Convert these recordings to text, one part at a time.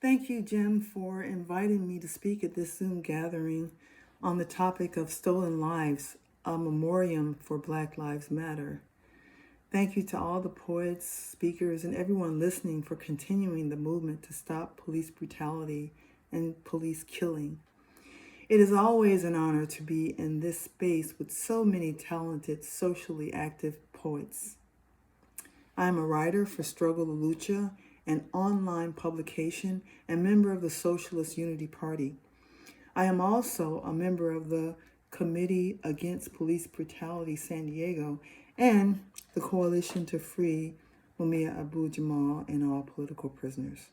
Thank you, Jim, for inviting me to speak at this Zoom gathering on the topic of stolen lives, a memoriam for Black Lives Matter. Thank you to all the poets, speakers, and everyone listening for continuing the movement to stop police brutality and police killing. It is always an honor to be in this space with so many talented, socially active poets. I am a writer for Struggle to Lucha, an online publication and member of the Socialist Unity Party. I am also a member of the Committee Against Police Brutality San Diego and the Coalition to Free Mumia Abu-Jamal and all political prisoners.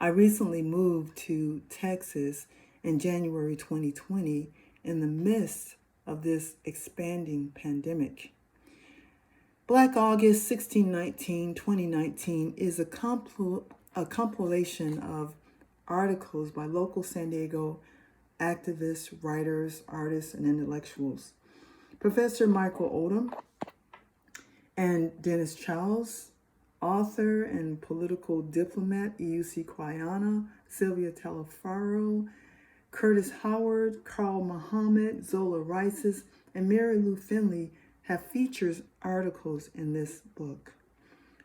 I recently moved to Texas in January 2020 in the midst of this expanding pandemic. Black August 1619-2019 is a compilation of articles by local San Diego activists, writers, artists, and intellectuals. Professor Michael Odom and Dennis Charles, author and political diplomat EUC Quayana, Sylvia Talafaro, Curtis Howard, Carl Muhammad, Zola Rices, and Mary Lou Finley have featured articles in this book.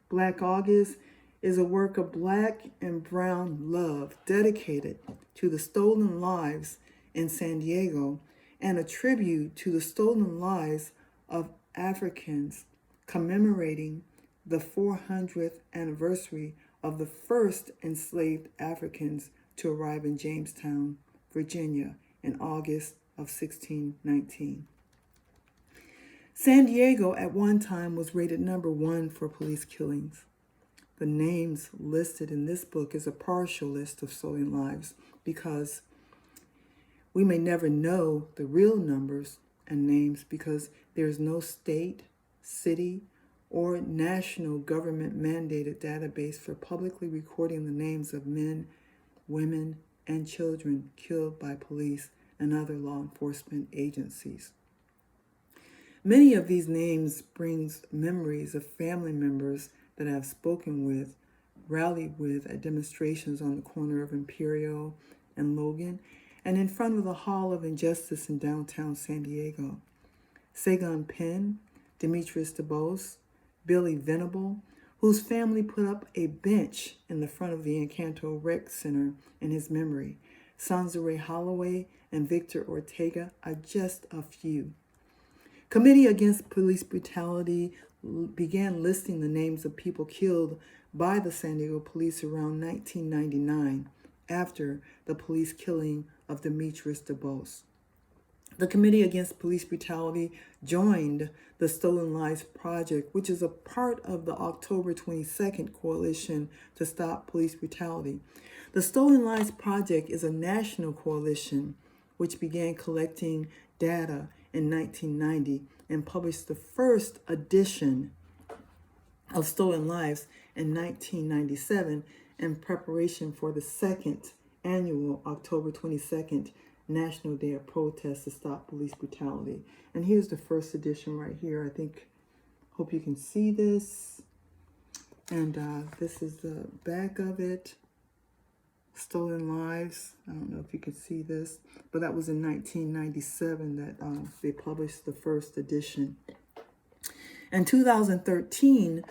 Black August is a work of Black and Brown love dedicated to the stolen lives in San Diego and a tribute to the stolen lives of Africans commemorating the 400th anniversary of the first enslaved Africans to arrive in Jamestown, Virginia in August of 1619. San Diego at one time was rated number 1 for police killings. The names listed in this book is a partial list of stolen lives because we may never know the real numbers and names because there is no state, city, or national government mandated database for publicly recording the names of men, women, and children killed by police and other law enforcement agencies. Many of these names brings memories of family members that I have spoken with, rallied with at demonstrations on the corner of Imperial and Logan, and in front of the Hall of Injustice in downtown San Diego. Sagan Penn, Demetrius DeBose, Billy Venable, whose family put up a bench in the front of the Encanto Rec Center in his memory. Sanzare Holloway and Victor Ortega are just a few. Committee Against Police Brutality began listing the names of people killed by the San Diego police around 1999 after the police killing of Demetrius DeBose. The Committee Against Police Brutality joined the Stolen Lives Project, which is a part of the October 22nd Coalition to Stop Police Brutality. The Stolen Lives Project is a national coalition which began collecting data in 1990 and published the first edition of Stolen Lives in 1997 in preparation for the second annual October 22nd National Day of Protest to Stop Police Brutality. And here's the first edition right here. Hope you can see this. And this is the back of it. Stolen Lives. I don't know if you can see this, but that was in 1997 that they published the first edition. In 2013,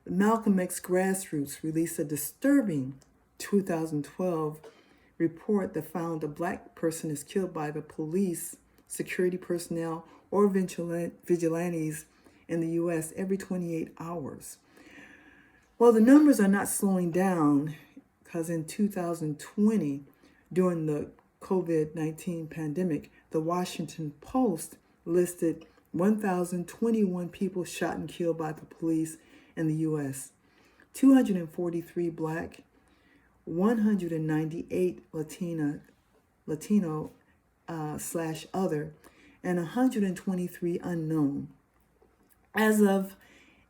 Malcolm X Grassroots released a disturbing 2012 report that found a Black person is killed by the police, security personnel, or vigilantes in the U.S. every 28 hours. Well, the numbers are not slowing down because in 2020, during the COVID-19 pandemic, the Washington Post listed 1,021 people shot and killed by the police in the U.S., 243 Black, 198 Latino / other, and 123 unknown. As of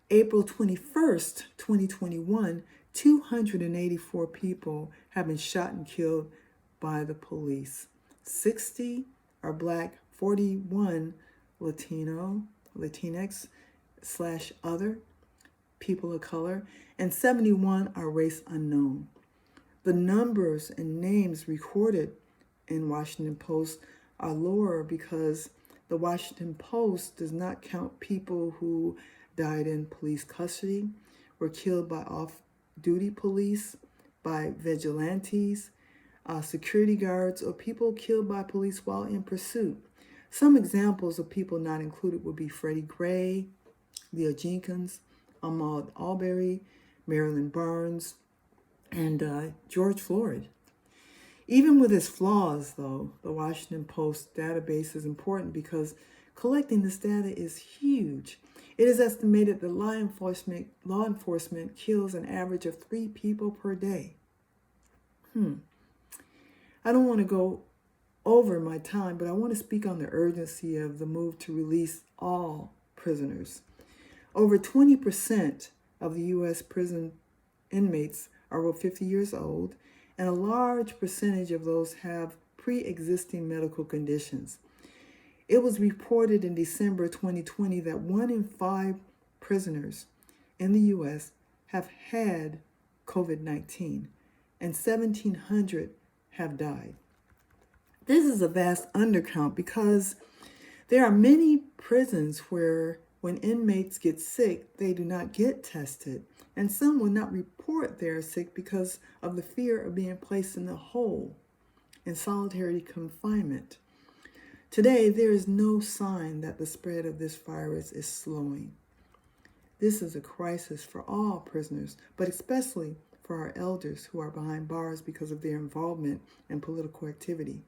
April 21st, 2021, 284 people have been shot and killed by the police. 60 are Black, 41 Latinx / other, people of color, and 71 are race unknown. The numbers and names recorded in Washington Post are lower because the Washington Post does not count people who died in police custody, were killed by off-duty police, by vigilantes, security guards, or people killed by police while in pursuit. Some examples of people not included would be Freddie Gray, Leo Jenkins, Ahmaud Arbery, Marilyn Barnes, and George Floyd. Even with its flaws, though, the Washington Post database is important because collecting this data is huge. It is estimated that law enforcement kills an average of 3 people per day. I don't want to go over my time, but I want to speak on the urgency of the move to release all prisoners. Over 20% of the U.S. prison inmates are over 50 years old, and a large percentage of those have pre-existing medical conditions. It was reported in December 2020 that 1 in 5 prisoners in the U.S. have had COVID-19, and 1,700 have died. This is a vast undercount because there are many prisons where when inmates get sick, they do not get tested, and some will not report they are sick because of the fear of being placed in the hole in solitary confinement. Today, there is no sign that the spread of this virus is slowing. This is a crisis for all prisoners, but especially for our elders who are behind bars because of their involvement in political activity.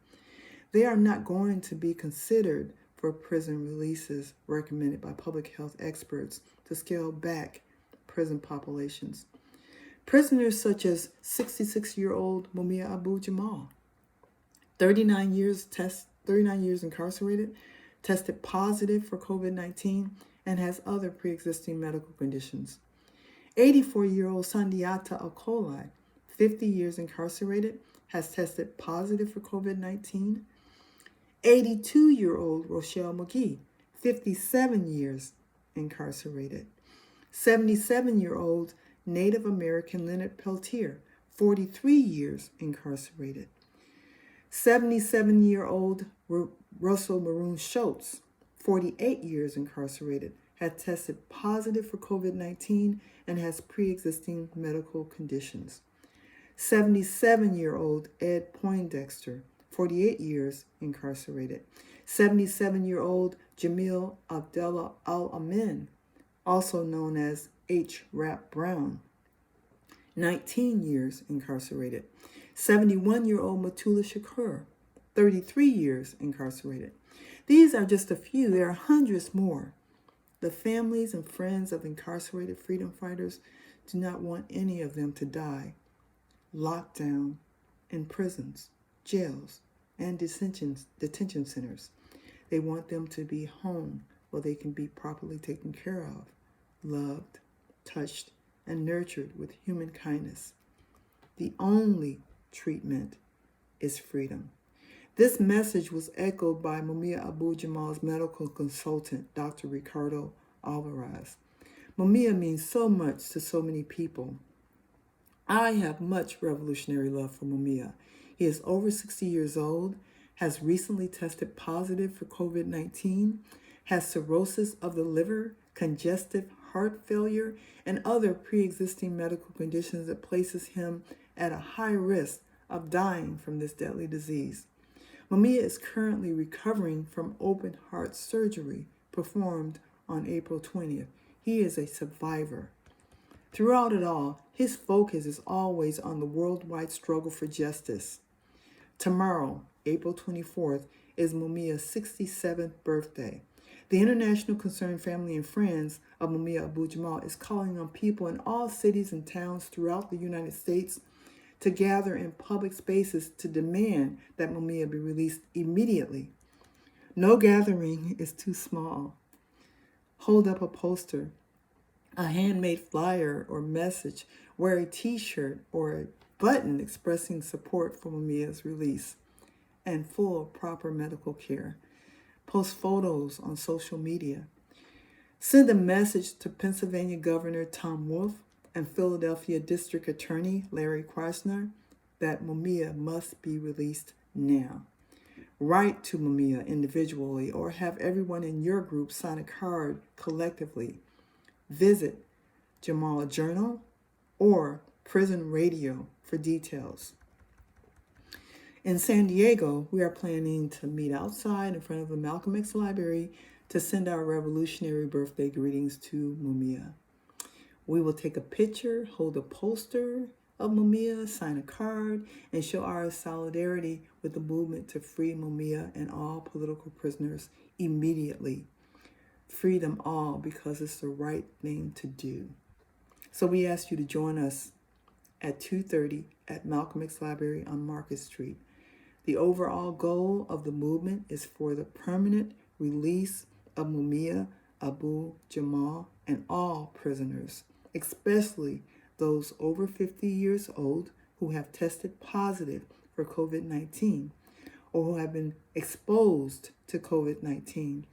They are not going to be considered for prison releases recommended by public health experts to scale back prison populations. Prisoners such as 66-year-old Mumia Abu-Jamal, 39 years incarcerated, tested positive for COVID-19 and has other pre-existing medical conditions. 84-year-old Sandiata Akolai, 50 years incarcerated, has tested positive for COVID-19. 82-year-old Rochelle McGee, 57 years incarcerated. 77-year-old Native American Leonard Peltier, 43 years incarcerated. 77-year-old Russell Maroon Schultz, 48 years incarcerated, had tested positive for COVID-19 and has pre-existing medical conditions. 77-year-old Ed Poindexter, 48 years incarcerated. 77-year-old Jamil Abdullah Al-Amin, also known as H. Rap Brown, 19 years incarcerated. 71-year-old Matula Shakur, 33 years incarcerated. These are just a few. There are hundreds more. The families and friends of incarcerated freedom fighters do not want any of them to die locked down in prisons, jails, and detention centers. They want them to be home where they can be properly taken care of, loved, touched, and nurtured with human kindness. The only treatment is freedom. This message was echoed by Mumia Abu-Jamal's medical consultant, Dr. Ricardo Alvarez. Mumia means so much to so many people. I have much revolutionary love for Mumia. He is over 60 years old, has recently tested positive for COVID-19, has cirrhosis of the liver, congestive heart failure, and other pre-existing medical conditions that places him at a high risk of dying from this deadly disease. Mumia is currently recovering from open heart surgery performed on April 20th. He is a survivor. Throughout it all, his focus is always on the worldwide struggle for justice. Tomorrow, April 24th, is Mumia's 67th birthday. The International Concerned Family and Friends of Mumia Abu-Jamal is calling on people in all cities and towns throughout the United States to gather in public spaces to demand that Mumia be released immediately. No gathering is too small. Hold up a poster, a handmade flyer or message, wear a t-shirt or a button expressing support for Mumia's release and full proper medical care. Post photos on social media. Send a message to Pennsylvania Governor Tom Wolf and Philadelphia District Attorney Larry Krasner that Mumia must be released now. Write to Mumia individually or have everyone in your group sign a card collectively. Visit Jamal Journal or Prison Radio for details. In San Diego, we are planning to meet outside in front of the Malcolm X Library to send our revolutionary birthday greetings to Mumia. We will take a picture, hold a poster of Mumia, sign a card, and show our solidarity with the movement to free Mumia and all political prisoners immediately. Free them all because it's the right thing to do. So we ask you to join us at 2:30 at Malcolm X Library on Market Street. The overall goal of the movement is for the permanent release of Mumia Abu-Jamal and all prisoners, especially those over 50 years old who have tested positive for COVID-19 or who have been exposed to COVID-19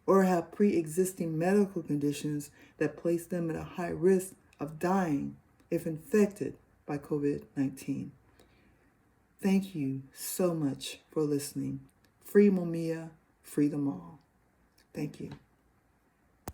or have pre-existing medical conditions that place them at a high risk of dying if infected by COVID-19. Thank you so much for listening. Free Mumia, free them all. Thank you.